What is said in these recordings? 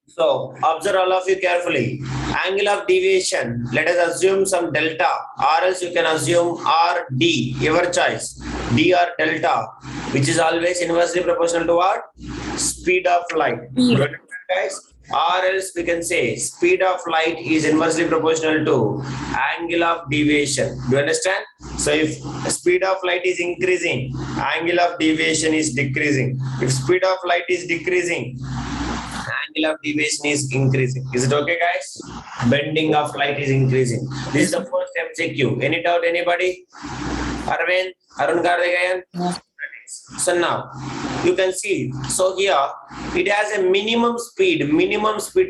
So observe all of you carefully. Angle of deviation, let us assume some delta, or else you can assume R D, your choice. D or delta, which is always inversely proportional to what? Speed of light. Do you understand, guys? Or else we can say speed of light is inversely proportional to angle of deviation. Do you understand? So if speed of light is increasing, angle of deviation is decreasing. If speed of light is decreasing, angle of deviation is increasing. Is it okay, guys? Bending of light is increasing. This is the first MCQ. Any doubt, anybody? Arvind, Arun Karthikeyan? So now you can see. So here it has a minimum speed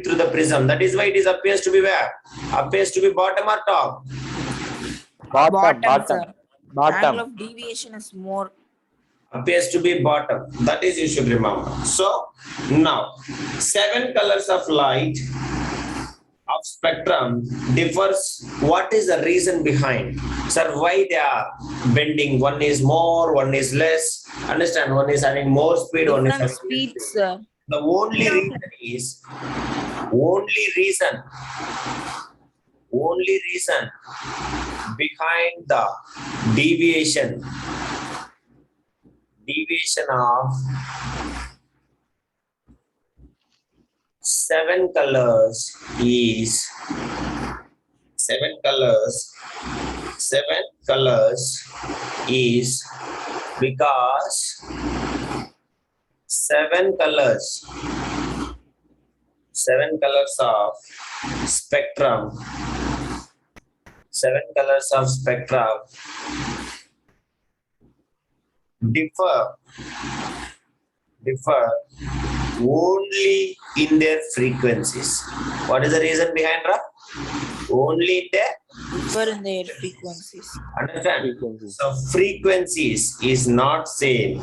through the prism. That is why it is appears to be where? Appears to be bottom or top? Bottom, sir. Bottom. Angle of deviation is more. Appears to be bottom. That is you should remember. So now 7 colors of light of spectrum differs. What is the reason behind? Sir, why they are bending? One is more, one is less. Understand? One is having more speed, one is Different having speeds, less speed. sir. The only reason behind the deviation of 7 colors is because 7 colors of spectrum differ only in their frequencies. What is the reason behind that? Only their Differ in their frequencies. understand. Frequencies. So frequencies is not same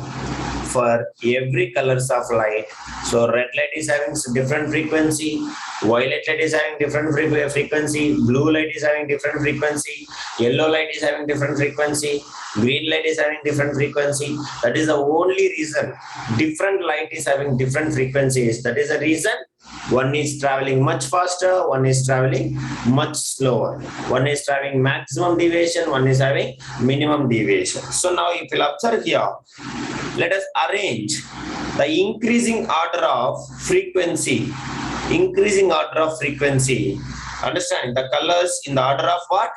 for every colors of light. So red light is having different frequency, violet light is having different frequency, blue light is having different frequency, yellow light is having different frequency, green light is having different frequency. That is the only reason. Different light is having different frequencies. That is the reason. One is traveling much faster, one is traveling much slower. One is having maximum deviation, one is having minimum deviation. So now if you observe here, let us arrange the increasing order of frequency. Understand the colors in the order of what?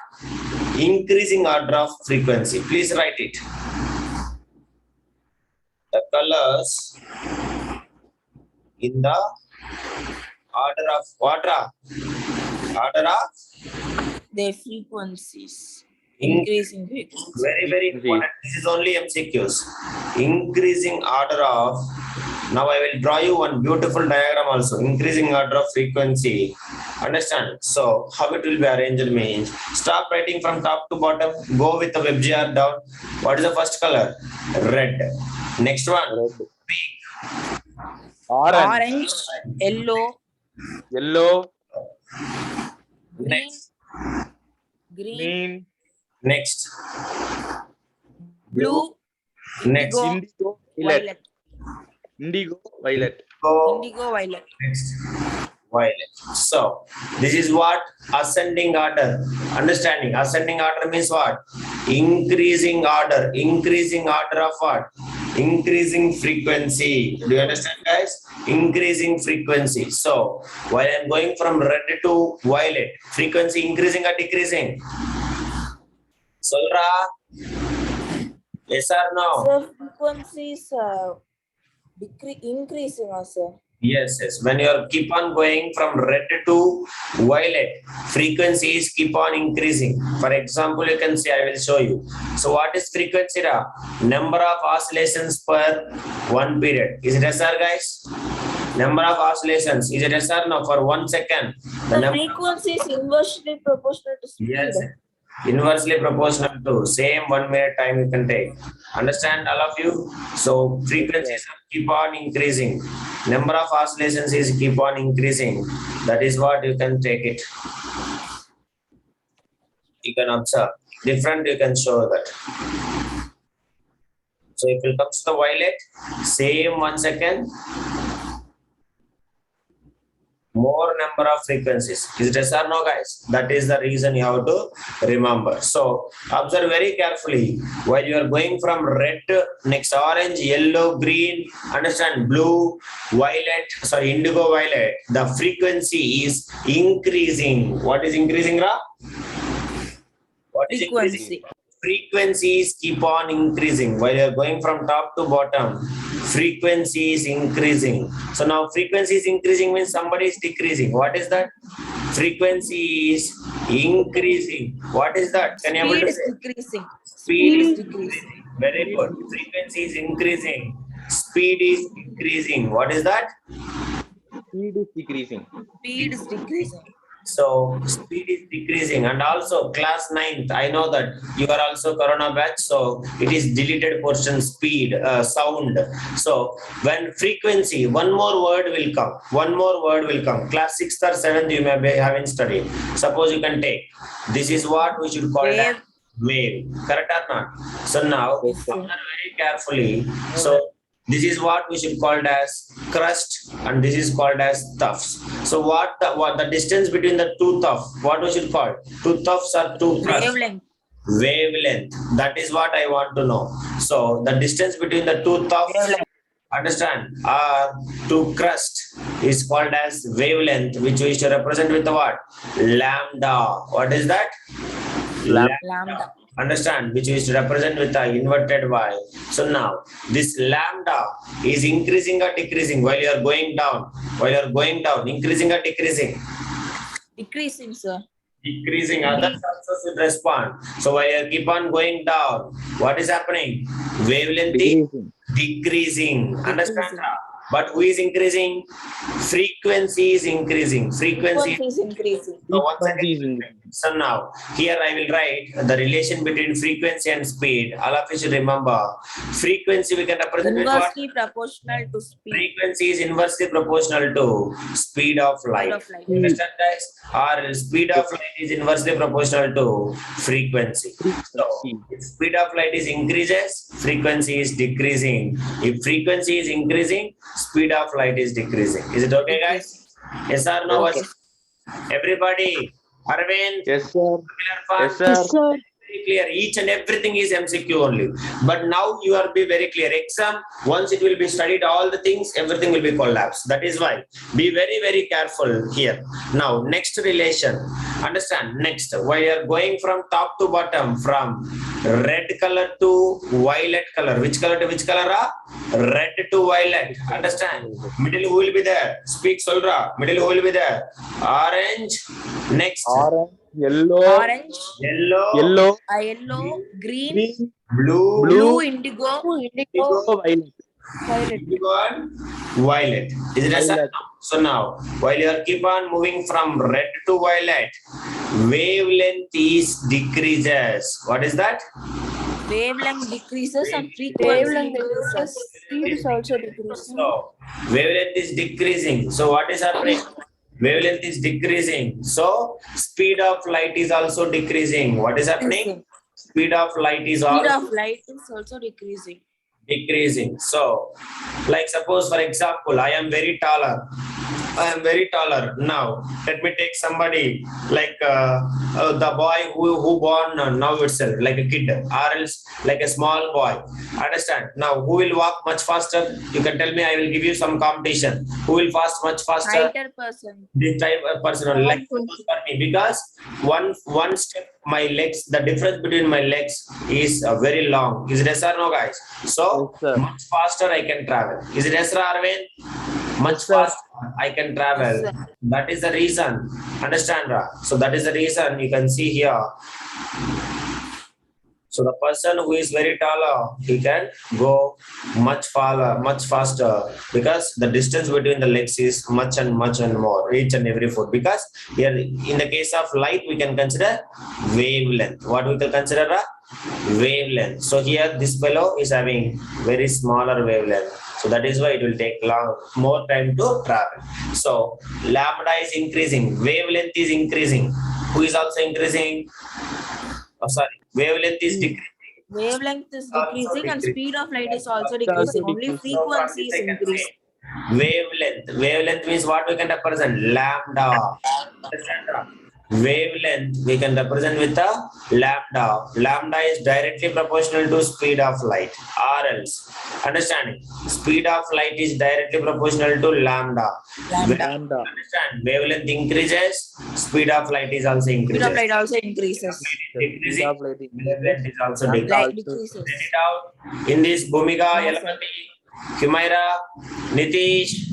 Increasing order of frequency. Please write it. The colors in the order of what? Order of Their frequencies. Increasing frequencies. very important. This is only MCQs. Increasing order of. Now I will draw you one beautiful diagram also. Increasing order of frequency. Understand? So how it will be arranged means stop writing from top to bottom. Go with the WebGR down. What is the first color? Red. Next one. Pink. Orange, yellow, Next. green, Next. blue, Next. indigo, violet. Indigo, violet. Indigo, violet. Next. Violet. So this is what ascending order. Understanding ascending order means what? Increasing order. Increasing order of what? Increasing frequency. Do you understand, guys? Increasing frequency. So while I'm going from red to violet, frequency increasing or decreasing? Solra? Yes or no? Sir, frequencies increasing also. Yes. When you are keep on going from red to violet, frequencies keep on increasing. For example, you can see, I will show you. So what is frequency? Number of oscillations per one period. Is it SR, guys? Number of oscillations. Is it SR? No, for 1 second. The frequency is inversely proportional to speed. Yes. Inversely proportional to same 1 minute time you can take. Understand all of you? So frequencies keep on increasing. Number of oscillations is keep on increasing. That is what you can take it. You can observe. Different you can show that. So if it comes to the violet, same 1 second. more number of frequencies. Is it yes or no, guys? That is the reason you have to remember. So observe very carefully. While you are going from red to next orange, yellow, green, understand, blue, violet, sorry, indigo, violet, the frequency is increasing. What is increasing, Ra? What is increasing? Frequency. Frequencies keep on increasing. While you're going from top to bottom, frequency is increasing. So now frequency is increasing means somebody is decreasing. What is that? Frequency is increasing. What is that? Can you able Speed to is say? decreasing. Speed is decreasing. very good. Frequency is increasing. Speed is decreasing. What is that? Speed is decreasing. Speed is decreasing. So speed is decreasing, and also class 9th, I know that you are also corona batch, so it is deleted portion speed, sound. So when frequency, one more word will come, class 6th or 7th you may be having studied. Suppose you can take, this is what we should call it as wave, correct or not? So now observe very carefully. So this is what we should call it as crust, and this is called as tufts. So what the distance between the two tufts, what we should call two tufts or two crusts? Wavelength. That is what I want to know. So the distance between the two tufts, understand, to crust is called as wavelength, which we should represent with the what? Lambda. What is that? Lambda. Understand, which is represented with the inverted y. So now this lambda is increasing or decreasing while you are going down? Increasing or decreasing? Decreasing, sir. Decreasing. Others also should respond. So while you keep on going down, what is happening? Wavelength is decreasing. Understand? But who is increasing? Frequency is increasing. Frequency is increasing. So once again, so now here I will write the relation between frequency and speed. All of you should remember, frequency we can represent with what? Inversely proportional to speed. Frequency is inversely proportional to speed of light. Understand, guys? Or speed of light is inversely proportional to frequency. So if speed of light is increases, frequency is decreasing. If frequency is increasing, speed of light is decreasing. Is it okay, guys? Yes or no? Okay. Everybody, Arvind, Yes, sir. Yes, sir. Yes, sir. very clear. Each and everything is MCQ only. But now you are be very clear. Exam, once it will be studied, all the things, everything will be collapsed. That is why be very, very careful here. Now, next relation. Understand? Next, while you are going from top to bottom, from red color to violet color. Which color to which color? Red to violet. Understand? Middle who will be there? Speak, Solra. Middle who will be there? Orange. Next. Orange, yellow, Yellow, green, blue, indigo, violet. Indigo and violet. Is it a Violet. So now, while you are keep on moving from red to violet, wavelength is decreases. What is that? wavelength decreases and frequency increases. Speed is also decreasing. So, wavelength is decreasing. So, what is happening? Wavelength is decreasing. So, speed of light is also decreasing. What is happening? Speed of light is Speed also of light is also decreasing. decreasing. So, like suppose for example, I am very taller. Now, let me take somebody like the boy who born now itself, like a kid, or else like a small boy. Understand? Now, who will walk much faster? You can tell me. I will give you some competition. Who will fast much faster? Lighter person. This type of person, like for me, because one step, my legs, the difference between my legs is very long. Is it yes or no, guys? So Yes, sir. much faster I can travel. Is it yes, Arvind? Much Yes, sir. faster I can travel. Yes, That is the reason. Understand, Ra? So that is the reason you can see here. So the person who is very taller, he can go much farther, much faster, because the distance between the legs is much and more, each and every foot. Because here, in the case of light, we can consider wavelength. What we can consider a wavelength. So here, this fellow is having very smaller wavelength. So that is why it will take more time to travel. So lambda is increasing, wavelength is increasing. Who is also increasing? Oh, sorry, wavelength is decreasing. Wavelength is Also decreasing and decreasing. speed of light is also decreasing. Only frequency is increasing. Wavelength. Wavelength means what we can represent? Lambda. Understand, Ra? Wavelength we can represent with a lambda. Lambda is directly proportional to speed of light, or else. Understanding? Speed of light is directly proportional to lambda. Lambda. Understand? Wavelength increases, speed of light is also Speed increases. of light also increases. Decreasing, Speed of light increases. wavelength is also Lambda decreasing. Light also decreases. Read it out. In this Bhumika, No, sir. Yelapati, Humaira, Nitish.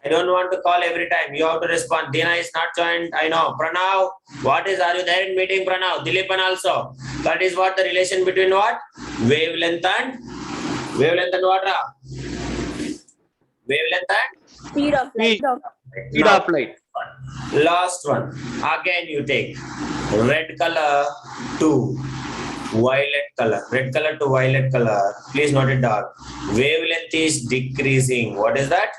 I don't want to call every time. You have to respond. Dina is not joined. I know. Pranav, what is? Are you there in meeting, Pranav? Dilipan also. That is what the relation between what? Wavelength and what? Ra? Wavelength and Speed of light. speed Now, of light. last one. Again, you take red color to violet color. Red color to violet color. Please note it down. Wavelength is decreasing. What is that?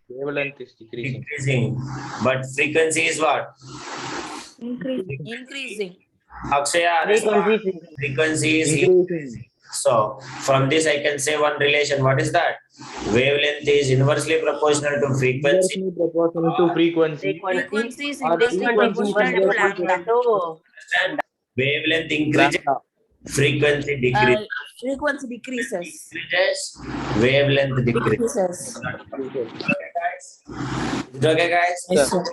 Wavelength is decreasing. Decreasing. But frequency is what? Increasing. Akshaya, respond. Frequency is increasing. So, from this I can say one relation. What is that? Wavelength is inversely proportional to frequency. Inversely proportional to frequency. Frequency is Or inversely frequency proportional to inversely lambda. Understand? Wavelength increases, Lambda. frequency decreases. Frequency decreases. Increases, wavelength decreases. Decreases. Okay, guys? Is it okay, guys? Yes, sir.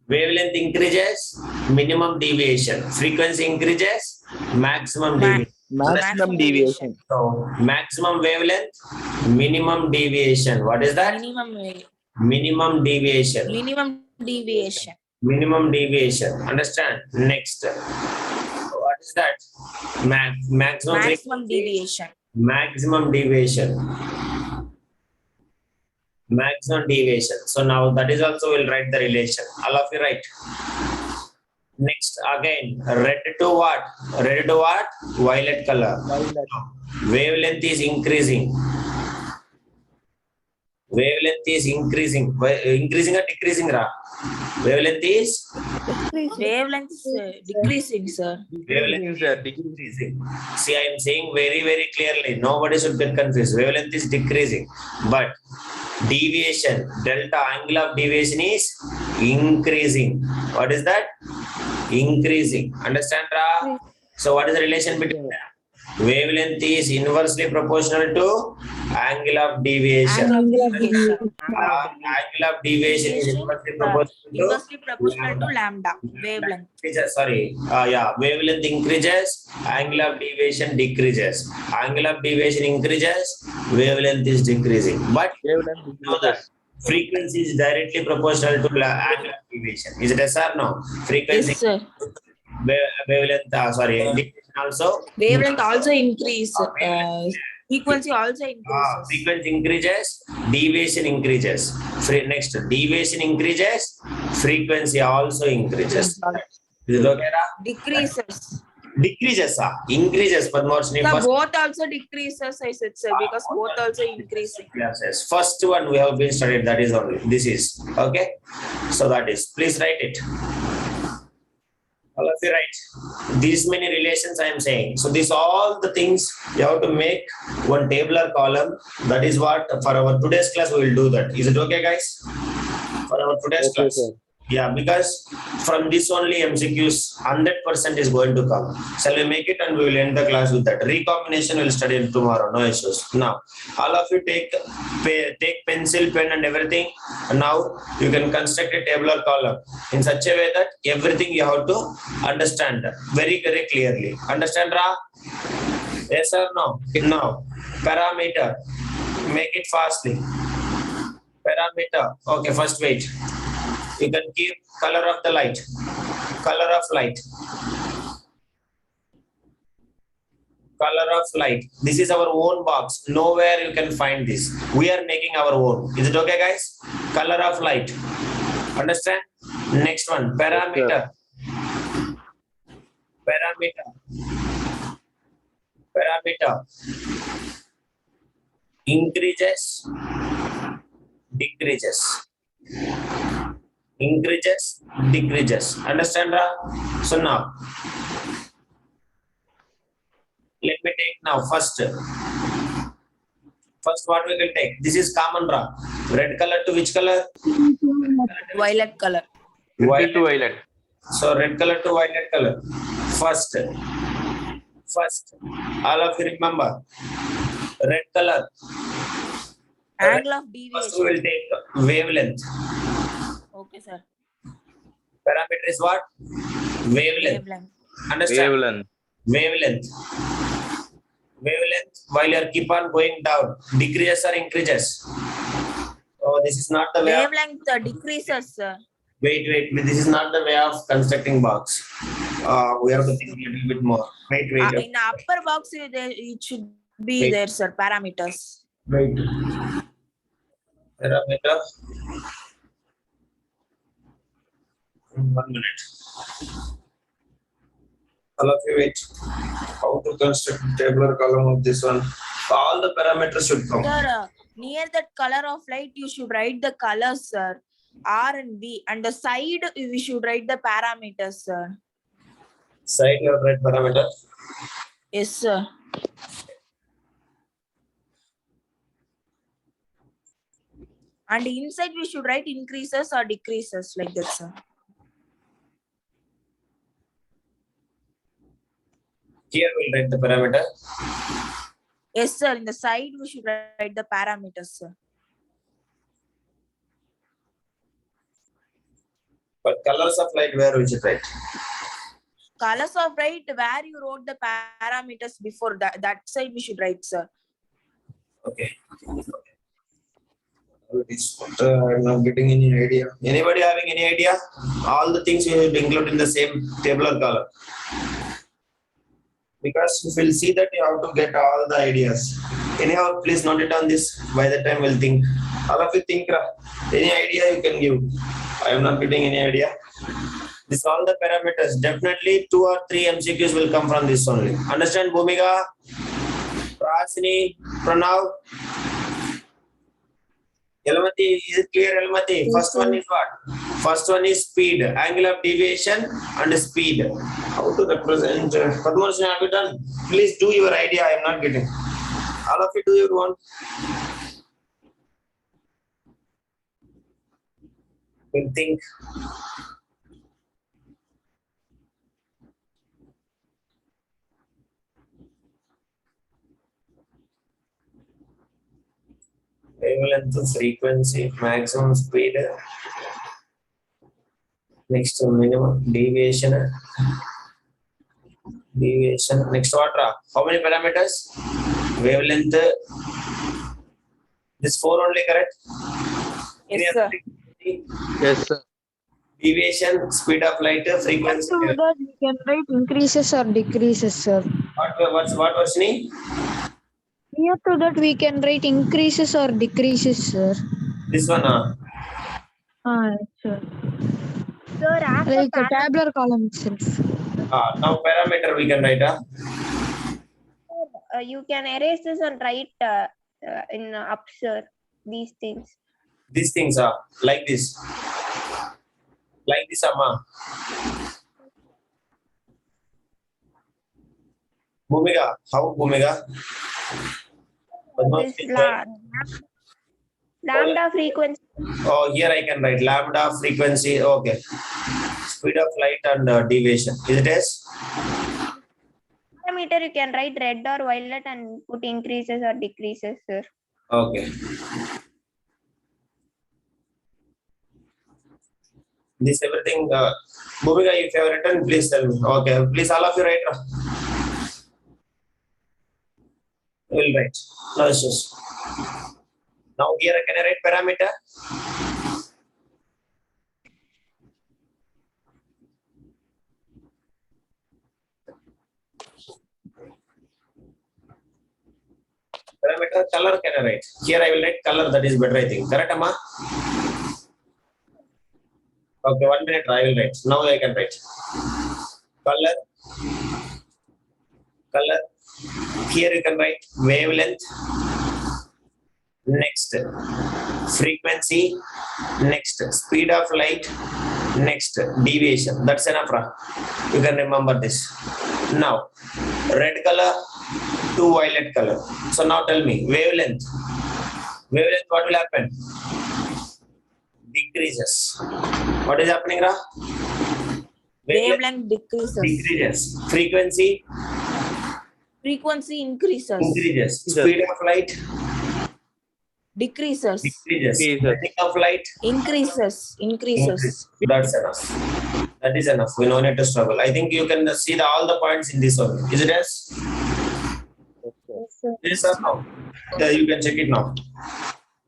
Wavelength increases, minimum deviation. Frequency increases, maximum deviation. Maximum deviation. So, maximum wavelength, minimum deviation. What is that? Minimum deviation. Minimum deviation. Minimum deviation. Understand? Next. What is that? Maximum Maximum deviation. maximum deviation. Maximum deviation. So now that is also we'll write the relation. All of you write. Next again, red to what? Red to what? Violet color. Violet. Wavelength is increasing. Wavelength is increasing. Increasing or decreasing, Ra? Wavelength is Wavelength is decreasing, sir. Decreasing, sir. Decreasing. decreasing. See, I am saying very, very clearly. Nobody should get confused. Wavelength is decreasing. But deviation, delta, angle of deviation is increasing. What is that? Increasing. Understand, Ra? So, what is the relation between them? Wavelength is inversely proportional to angle of deviation. Angle of deviation. Angle of deviation is inversely proportional to Inversely proportional to lambda. Wavelength. Sorry, wavelength increases, angle of deviation decreases. Angle of deviation increases, wavelength is decreasing. But Wavelength know that frequency is directly proportional to angle of deviation. Is it yes or no? Frequency, Yes, sir. wavelength, deviation also. Wavelength also increase. Frequency also increases. Frequency increases, deviation increases. Next, deviation increases, frequency also increases. Is it okay, Ra? Decreases. Decreases, increases, Padmarshini. Sir, First, both also decreases, I said, sir, because both also increasing. yes. First one we have been studied, that is only. This is, okay? So that is, please write it. All of you write. These many relations I am saying. So these all the things you have to make one tabular column. That is what for our today's class we will do that. Is it okay, guys? For our today's Okay, class. sir. Yeah, because from this only MCQs 100% is going to come. Shall we make it and we will end the class with that. Recombination will study tomorrow, no issues. Now, all of you take pencil, pen and everything. And now you can construct a tabular column in such a way that everything you have to understand very, very clearly. Understand, Ra? Yes or no? No. Parameter. Make it fastly. Parameter. Okay, first wait. You can give color of the light. Color of light. Color of light. This is our own box. Nowhere you can find this. We are making our own. Is it okay, guys? Color of light. Understand? Next one. Parameter. Parameter. Parameter. Increases. Decreases. Increases, decreases. Understand, Ra? So now, let me take now first First, what we will take? This is common raw. Red color to which color? Violet color. Red to violet. So red color to violet color. First, all of you remember. Red color. Angle of First, we deviation. will take wavelength. Okay, sir. Parameter is what? Wavelength. Wavelength. Understand? Wavelength. Wavelength. Wavelength while you keep on going down, decreases or increases. Oh, this is not the way of, Wavelength decreases, sir. wait, this is not the way of constructing box. We have to think a little bit more. Wait. In the upper box, it should be Wait. there, sir. Parameters. Wait. Parameter. 1 minute. All of you wait. How to construct tabular column of this one? All the parameters should come. Sir, near that color of light, you should write the colors, sir. R and B. And the side, we should write the parameters, sir. Side you have right parameter. Yes, sir. And inside, we should write increases or decreases like that, sir. Here we'll write the parameter. Yes, sir. In the side, we should write the parameters, sir. But colors of light where we should write? Colors of light, where you wrote the parameters before that side, we should write, sir. Okay. I'm not getting any idea. Anybody having any idea? All the things we should include in the same tabular color. Because we'll see that you have to get all the ideas. Anyhow, please note it on this. By the time we'll think. All of you think. Any idea you can give. I am not getting any idea. This all the parameters. Definitely 2 or 3 MCQs will come from this only. Understand, Bhumika? Prasini, Pranav? Elmati, is it clear, Elmati? First one is what? First one is speed, angle of deviation and speed. How to represent? Padmarshini, have you done? Please do your idea. I am not getting. All of you do your one. We'll think. Wavelength, frequency, maximum speed. Next minimum deviation. Next what? How many parameters? Wavelength. This 4 only, correct? Yes, sir. Yes, sir. Deviation, speed of light, frequency. So that we can write increases or decreases, sir. What Varshini? Near to that we can write increases or decreases, sir. This one, Sir. Sir, after Like a tabular column itself. now parameter we can write. You can erase this and write in up, sir, these things. These things are like this. Like this, Amma. Bhumika, how Bhumika? This lambda frequency. Oh, here I can write lambda frequency. Okay. Speed of light and deviation. Is it S? Parameter you can write red or violet and put increases or decreases, sir. Okay. This everything. Bhumika, if you have written, please tell me. Okay. Please, all of you write. We'll write. No issues. Now here can I write parameter? Parameter color can I write? Here I will write color, that is better I think. Correct, Amma? Okay, 1 minute I will write. Now I can write. Color. Here you can write wavelength. Next, frequency. Next, speed of light. Next, deviation. That's enough. You can remember this. Now, red color. to violet color. So now tell me, wavelength. Wavelength, what will happen? Decreases. What is happening, Ra? Wavelength decreases. Decreases. Frequency Frequency increases. increases. Speed of light Decreases. decreases. Decreases. Speed of light Increases. increases. That's enough. That is enough. We no need to struggle. I think you can see all the points in this one. Is it yes? Yes or no? Yeah, you can check it now.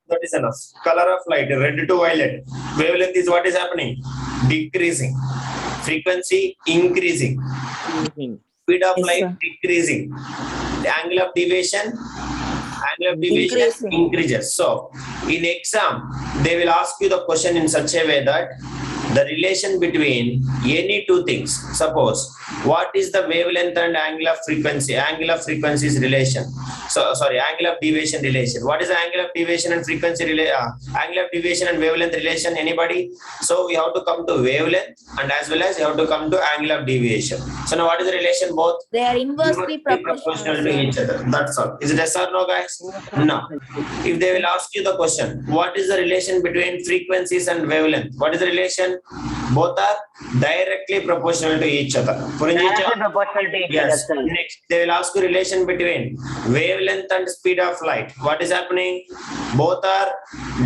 That is enough. Color of light, red to violet. Wavelength is what is happening? Decreasing. Frequency increasing. Speed of Yes, light sir. decreasing. The angle of deviation Increasing. increases. So in exam, they will ask you the question in such a way that the relation between any two things. Suppose, what is the wavelength and angle of frequency? Angle of frequency is relation. So sorry, angle of deviation relation. What is the angle of deviation and frequency angle of deviation and wavelength relation? Anybody? So we have to come to wavelength and as well as you have to come to angle of deviation. So now what is the relation both? They are inversely Proportional to proportional. each other. That's all. Is it yes or no, guys? No. If they will ask you the question, what is the relation between frequencies and wavelength? What is the relation? Both are directly proportional to each other. Directly proportional to each other. Yes. Next, they will ask you relation between wavelength and speed of light. What is happening? Both are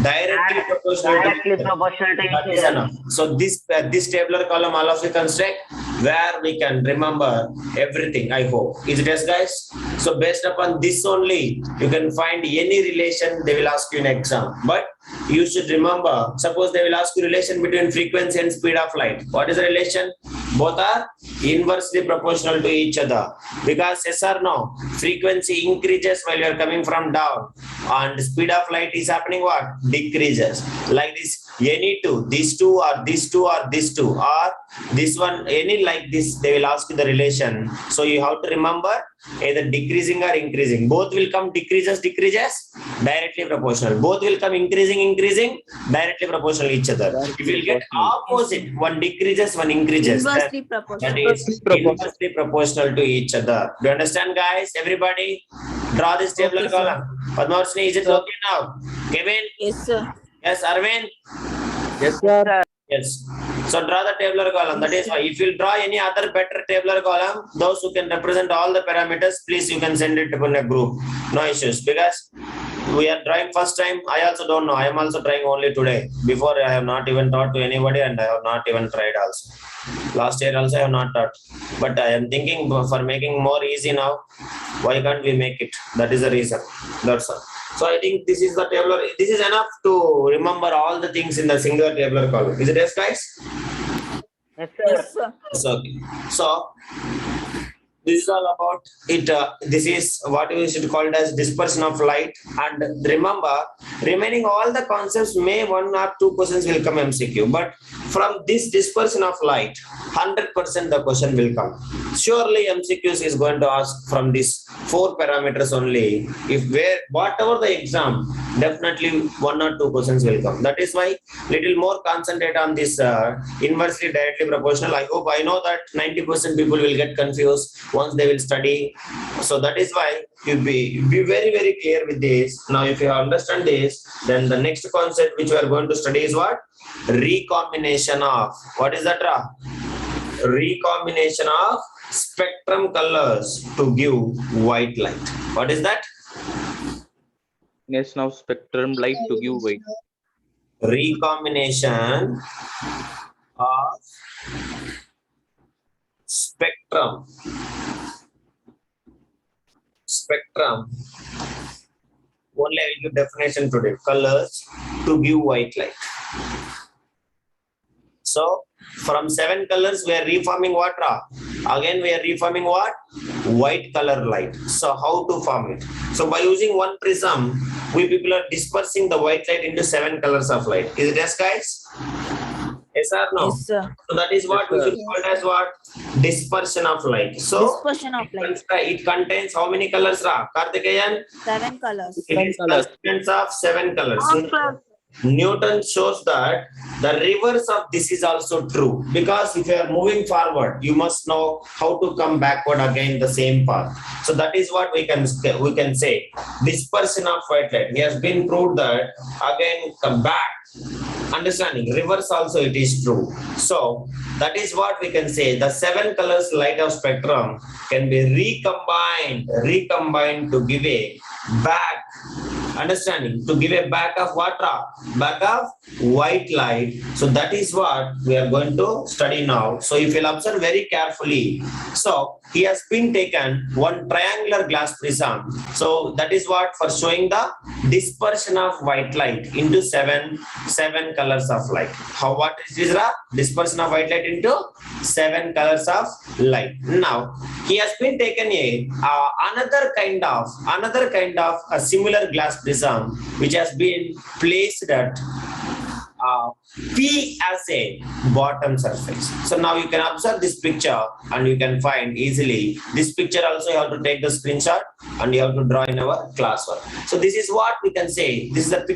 directly proportional to Directly each other. proportional to That each is other. enough. So this tabular column, all of you construct where we can remember everything. I hope. Is it yes, guys? So based upon this only, you can find any relation they will ask you in exam. But you should remember. Suppose they will ask you relation between frequency and speed of light. What is the relation? Both are inversely proportional to each other. Because yes or no, frequency increases while you are coming from down, and speed of light is happening what? Decreases. Like this, any two, these two or these two or these two or this one, any like this, they will ask you the relation. So you have to remember either decreasing or increasing. Both will come decreases, directly proportional. Both will come increasing, directly proportional to each other. If you will get opposite, one decreases, one increases. Inversely That proportional. is inversely proportional to each other. Do you understand, guys? Everybody, draw this tabular Okay, sir. column. Padmavarshini, is it okay now? Kevin? Yes, sir. Yes, Arvind? Yes, sir. Yes. So draw the tabular column. That is why if you draw any other better tabular column, those who can represent all the parameters, please you can send it in a group. No issues. Because we are trying first time. I also don't know. I am also trying only today. Before I have not even taught to anybody and I have not even tried also. Last year also I have not taught. But I am thinking for making more easy now, why can't we make it? That is the reason. That's all. So I think this is the tabular. This is enough to remember all the things in the singular tabular column. Is it yes, guys? Yes, sir. Yes, sir. So, okay. So this is all about it. This is what we should call it as dispersion of light. And remember, remaining all the concepts, may 1 or 2 questions will come MCQ. But from this dispersion of light, 100% the question will come. Surely MCQs is going to ask from these 4 parameters only. If whatever the exam, definitely 1 or 2 questions will come. That is why little more concentrate on this inversely directly proportional. I hope, I know that 90% people will get confused once they will study. So that is why you be very, very clear with this. Now, if you understand this, then the next concept which we are going to study is what? Recombination of, what is that? Recombination of spectrum colors to give white light. What is that? Yes, now spectrum light to give white. Recombination of spectrum only I will give definition today. Colors to give white light. So from 7 colors we are reforming what? Again we are reforming what? White color light. So how to form it? So by using one prism, we people are dispersing the white light into 7 colors of light. Is it yes, guys? Yes or no? Yes, sir. So that is what Yes, we sir. should call as what? Dispersion of light. So Dispersion of light. it contains how many colors? Karthikeyan? 7 colors. It is colors. constituents of 7 colors. Newton shows that the reverse of this is also true, because if you are moving forward, you must know how to come backward again the same path. So that is what we can say. Dispersion of white light. He has been proved that again come back. Understanding reverse also it is true. So that is what we can say. The 7 colors light of spectrum can be recombined to give a back. Understanding to give a back of what? Back of white light. So that is what we are going to study now. So if you'll observe very carefully, so he has been taken one triangular glass prism. So that is what for showing the dispersion of white light into seven colors of light. How what is this? Dispersion of white light into 7 colors of light. Now he has been taken another kind of a similar glass prism which has been placed at P as a bottom surface. So now you can observe this picture and you can find easily this picture. Also you have to take the screenshot and you have to draw in our classwork. So this is what we can say. This is the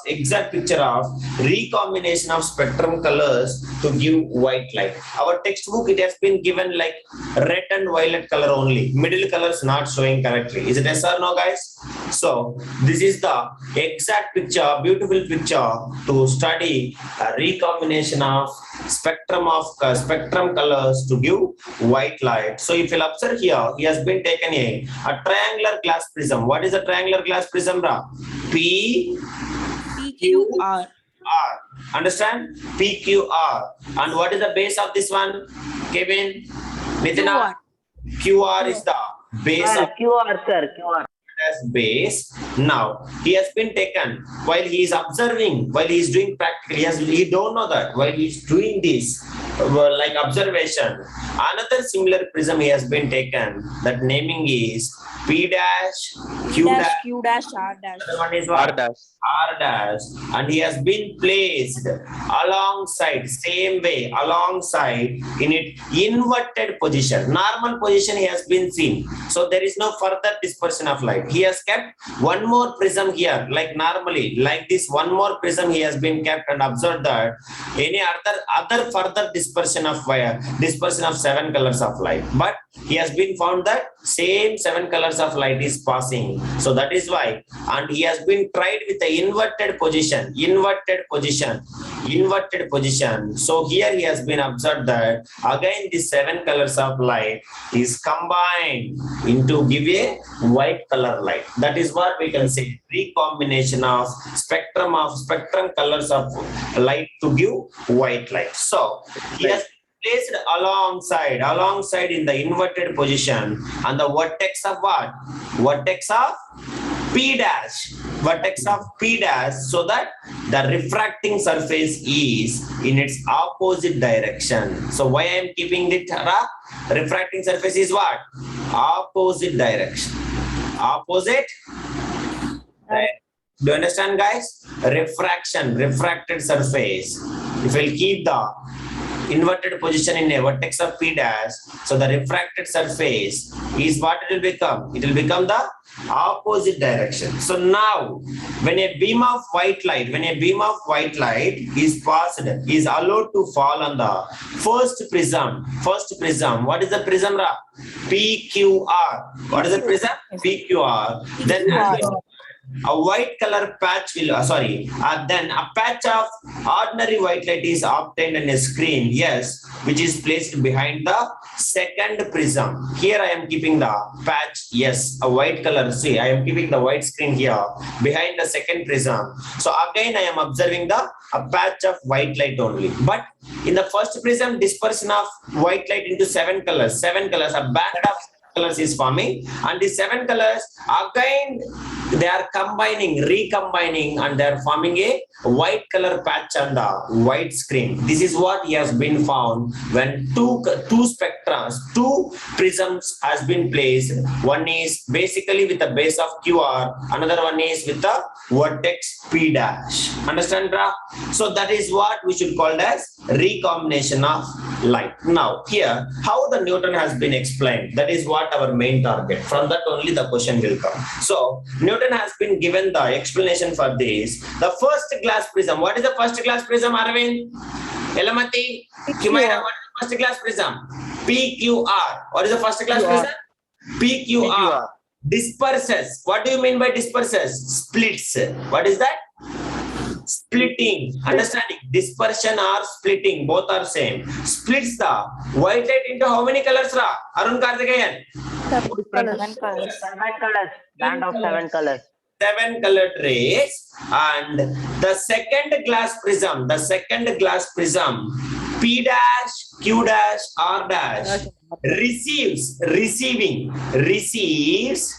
exact picture of recombination of spectrum colors to give white light. Our textbook, it has been given like red and violet color only. Middle colors not showing correctly. Is it yes or no, guys? So this is the exact picture, beautiful picture to study a recombination of spectrum colors to give white light. So if you'll observe here, he has been taken a triangular glass prism. What is a triangular glass prism? PQR. Understand? PQR. And what is the base of this one? Kevin? Nitina? QR is the base of QR, sir, QR. as base. Now he has been taken while he is observing, while he is doing practical. He don't know that while he is doing this like observation. Another similar prism he has been taken. That naming is P dash, Q dash, Q dash, R dash. Another one is R what? dash. R dash, and he has been placed alongside, same way, alongside in it inverted position. Normal position he has been seen. So there is no further dispersion of light. He has kept one more prism here, like normally, like this one more prism he has been kept and observed that any other further dispersion of 7 colors of light. But he has been found that same 7 colors of light is passing. So that is why, and he has been tried with the inverted position. So here he has been observed that again the 7 colors of light is combined into give a white color light. That is what we can say, recombination of spectrum colors of light to give white light. So he has placed alongside in the inverted position, and the vertex of what? Vertex of P dash, so that the refracting surface is in its opposite direction. So why I am keeping it refracting surface is what? Opposite direction. Opposite. Do you understand, guys? Refracted surface. If we'll keep the inverted position in a vertex of P dash, so the refracted surface is what it will become? It will become the opposite direction. So now when a beam of white light is passed, is allowed to fall on the first prism. What is the prism? PQR. What is the prism? PQR. Then a white color patch will, then a patch of ordinary white light is obtained on a screen, yes, which is placed behind the second prism. Here I am keeping the patch, yes, a white color. See, I am keeping the white screen here behind the second prism. So again, I am observing a patch of white light only. But in the first prism, dispersion of white light into 7 colors, a band of colors is forming, and the 7 colors again they are recombining, and they are forming a white color patch on the white screen. This is what he has been found when two prisms has been placed. One is basically with the base of QR, another one is with the vertex P dash. Understand, bro? So that is what we should call as recombination of light. Now here, how the Newton has been explained, that is what what our main target. From that only the question will come. So Newton has been given the explanation for this. The first glass prism. What is the first glass prism, Arvind? Elamati, Humaira, what is the first glass prism? PQR. What is the first glass prism? PQR. Disperses. What do you mean by disperses? Splits. What is that? Splitting. Understanding? Dispersion or splitting, both are same. Splits the white light into how many colors, Ra? Arun Karthikeyan? 7 colors. Band of 7 colors. 7 colored rays. And the second glass prism, P dash, Q dash, R dash receives 7 colors.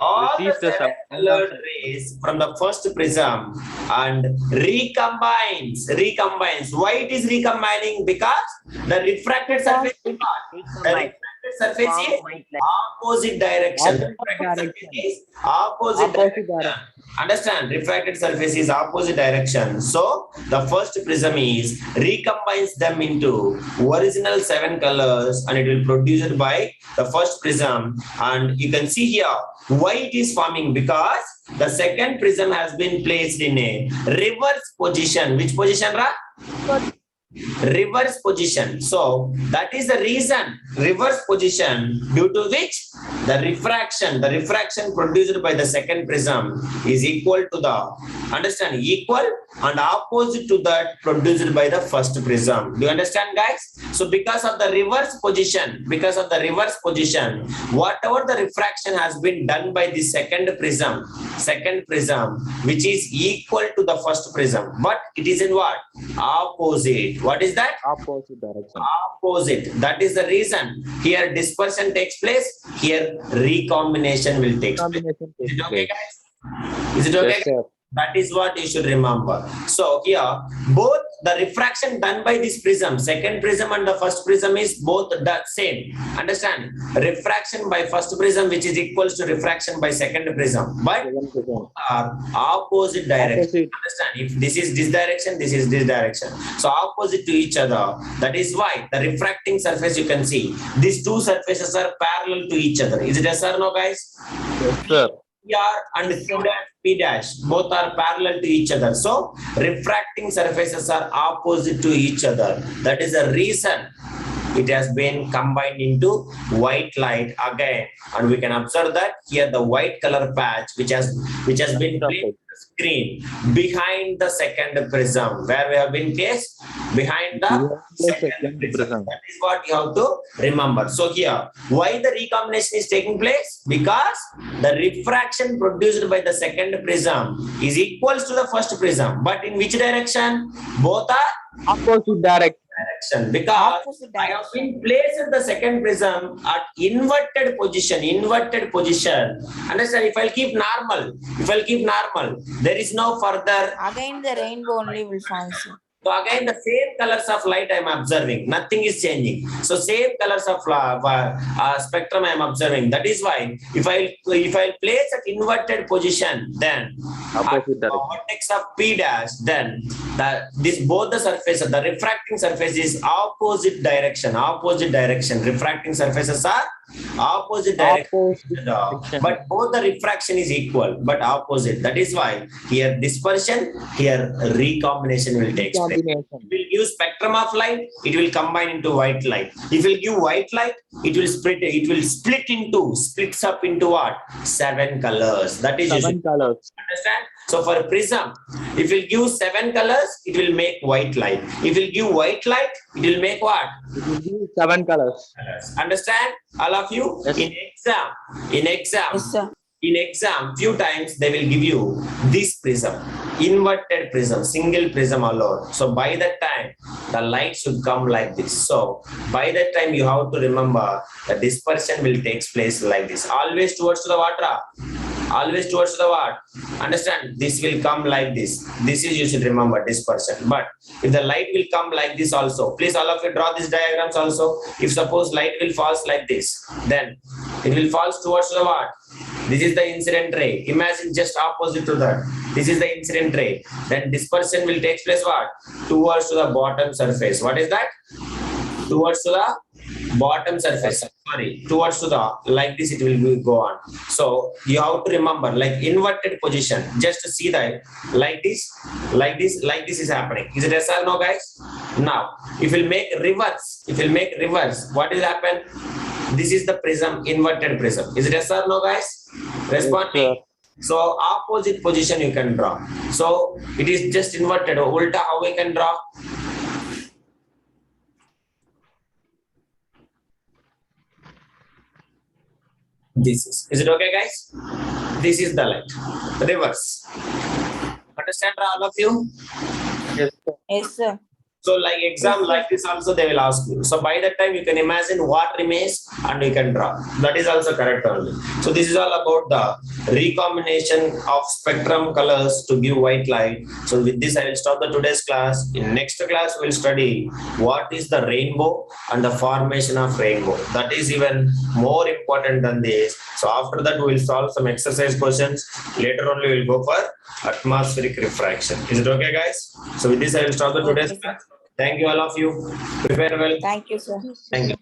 all the Receives the 7 colored rays from the first prism and recombines. Why it is recombining? Because the refracted surface is what? The refracted surface is opposite direction. The refracted surface is opposite direction. Understand? Refracted surface is opposite direction. So the first prism is recombines them into original 7 colors and it will produce it by the first prism. And you can see here why it is forming, because the second prism has been placed in a reverse position. Which position, Ra? Reverse position. So that is the reason, reverse position, due to which the refraction produced by the second prism is equal to the, understand, equal and opposite to that produced by the first prism. Do you understand, guys? So because of the reverse position, whatever the refraction has been done by the second prism, which is equal to the first prism, but it is in what? Opposite. What is that? Opposite direction. Opposite. That is the reason here dispersion takes place, here recombination will take place. Is it okay, guys? Is it okay? Yes, sir. That is what you should remember. So here, both the refraction done by this prism, second prism and the first prism is both the same. Understand? Refraction by first prism, which is equals to refraction by second prism, but are opposite direction. Understand? If this is this direction, this is this direction. So opposite to each other. That is why the refracting surface, you can see these two surfaces are parallel to each other. Is it yes or no, guys? Yes, sir. PR and Q dash, P dash, both are parallel to each other. So refracting surfaces are opposite to each other. That is the reason it has been combined into white light again. And we can observe that here the white color patch which has been placed on the screen behind the second prism, where we have been placed behind the second prism. That is what you have to remember. So here, why the recombination is taking place? Because the refraction produced by the second prism is equals to the first prism. But in which direction? Both are Opposite direction. Because I have been placed the second prism at inverted position. Understand? If I'll keep normal, there is no further. Again, the rainbow only will fall, sir. So again, the same colors of light I am observing. Nothing is changing. So same colors of spectrum I am observing. That is why if I place at inverted position, then at the vertex of P dash, then both the surfaces, the refracting surface is opposite direction. Refracting surfaces are opposite direction. But both the refraction is equal, but opposite. That is why here dispersion, here recombination will take place. If we give spectrum of light, it will combine into white light. If we give white light, it will splits up into what? 7 colors. That is 7 colors. Understand? So for a prism, if you give 7 colors, it will make white light. If you give white light, it will make what? It will give 7 colors. Understand? All of you? Yes. In exam, Yes, sir. in exam, few times they will give you this prism, inverted prism, single prism alone. So by that time, the light should come like this. So by that time, you have to remember the dispersion will take place like this. Always towards the water. Always towards the what? Understand? This will come like this. This is, you should remember, dispersion. But if the light will come like this also, please all of you draw these diagrams also. If suppose light will falls like this, then it will falls towards the what? This is the incident ray. Imagine just opposite to that. This is the incident ray. Then dispersion will take place what? Towards to the bottom surface. What is that? Towards to the bottom surface, sorry, towards to the, like this, it will go on. So you have to remember, like inverted position, just see that, like this, like this, like this is happening. Is it yes or no, guys? Now, if we'll make reverse, what will happen? This is the prism, inverted prism. Is it yes or no, guys? Respond me. So opposite position you can draw. So it is just inverted. Ulta, how we can draw? Is it okay, guys? This is the light. Reverse. Understand all of you? Yes, sir. Yes, sir. So like exam like this also they will ask you. So by that time you can imagine what remains and you can draw. That is also correct only. So this is all about the recombination of spectrum colors to give white light. So with this I will stop the today's class. In next class we will study what is the rainbow and the formation of rainbow. That is even more important than this. So after that we will solve some exercise questions. Later on we will go for atmospheric refraction. Is it okay, guys? So with this I will stop the today's class. Thank you all of you. Prepare well. Thank you, sir. Thank you.